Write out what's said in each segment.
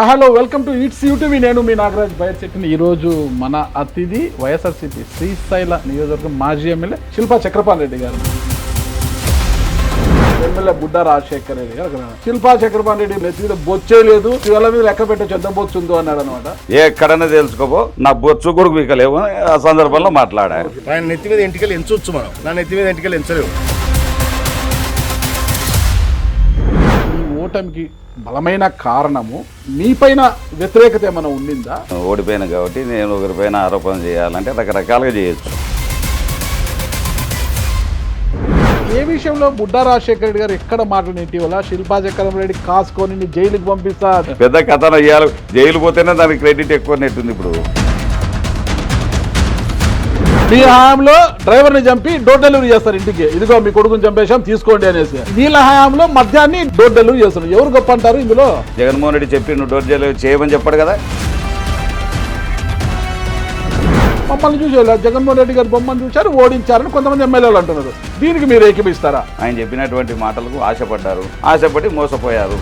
Hello welcome to it's YouTube. నేను మీ నాగరాజ్ బయర్చెట్టిని. ఈరోజు మన అతిథి వైఎస్ఆర్సీపీ శ్రీశైల నియోజకవర్గం మాజీ ఎమ్మెల్యే శిల్పా చక్రపాణి రెడ్డి గారు. ఎమ్మెల్యే బుడ్డా రాజశేఖర్ రెడ్డి గారు. శిల్పా చక్రపాణి రెడ్డి నెత్తి మీద బొచ్చే లేదు, ఇవాళ మీద లెక్క పెట్టచ్చు ఎంత బొచ్చు ఉందో అన్నాడు అనమాట. ఎక్కడన్నా తెలుసుకోపో, నా బొచ్చు కూడా వీకలేవు ఆ సందర్భంలో మాట్లాడారు. ఆయన నెత్తి మీద ఎంటికలు ఎంచవచ్చు, మనం నా నెత్తి మీద ఎంటికలు ఎంచలేవు. ఈ ఓటమికి బలమైన కారణము మీపైన వ్యతిరేకత ఏమైనా ఉండిందా? ఓడిపోయినా కాబట్టి నేను ఒకరిపైన ఆరోపణ చేయాలంటే రకరకాలుగా చేయొచ్చు. ఏ విషయంలో బుడ్డా రాజశేఖర రెడ్డి గారు ఎక్కడ మాట్లాడిన ఇటీవల శిల్పా చక్రపాణి రెడ్డి కాసుకొని జైలుకి పంపిస్తా పెద్ద కథను ఇవ్వాలి, జైలు పోతేనే దానికి క్రెడిట్ ఎక్కువ నెట్టుంది. ఇప్పుడు మీ హయాంలో డ్రైవర్ ని చంపి డోర్ డెలివరీ చేస్తారు ఇంటికి, ఇదిగో మీ కొడుకుని చంపేశాం తీసుకోండి అనేసి. వీళ్ళ హయాంలో మద్యాన్ని డోర్ డెలివరీ చేస్తారు. ఎవరు గొప్ప అంటారు ఇందులో? జగన్మోహన్ రెడ్డి చెప్పి నువ్వు డోర్ డెలివరీ చేయమని చెప్పాడు కదా. మమ్మల్ని చూసేలా జగన్మోహన్ రెడ్డి గారు బొమ్మను చూశారు, ఓడించారని కొంతమంది ఎమ్మెల్యేలు అంటున్నారు. దీనికి మీరు ఏకీపిస్తారా? ఆయన చెప్పినటువంటి మాటలకు ఆశపడ్డారు, ఆశపడి మోసపోయారు.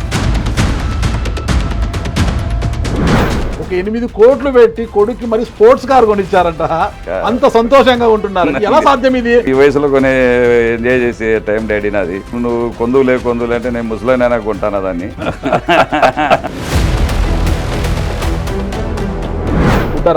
ఒక 8 కోట్లు పెట్టి కొడుకు మరి స్పోర్ట్స్ కార్ కొనిచ్చారంట, అంత సంతోషంగా ఉంటున్నారు. ఎలా సాధ్యం ఇది? ఈ వయసులో కొని ఎంజాయ్ చేసే టైం డాడీ నాది. నువ్వు కొందులే అంటే నేను ముసలైనా కొంటాను దాన్ని.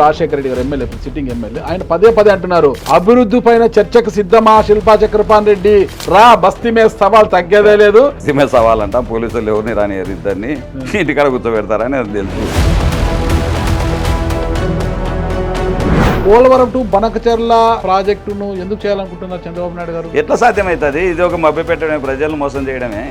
రాజశేఖర రెడ్డి గారు ఎమ్మెల్యే, సిట్టింగ్ ఎమ్మెల్యే, ఆయన పదే అంటున్నారు అభివృద్ధి పైన చర్చకు సిద్ధమా శిల్పా చక్రపాణి రెడ్డి, రా బస్తీ మీద సవాల్ తగ్గేదే లేదు. బస్తీ మీద సవాల్ అంట, పోలీసులు ఎవరిని రానియరు, ఇద్దరిని ఇంటికాడ కూర్చోబెడతారని అది తెలుసు. పోలవరం టు బనకచెర్ల ప్రాజెక్టును ఎందుకు చేయాలనుకుంటున్నారు చంద్రబాబు నాయుడు గారు? ఎట్లా సాధ్యమవుతుంది? ఇది ఒక మభ్య పెట్టడమే, ప్రజలను మోసం చేయడమే.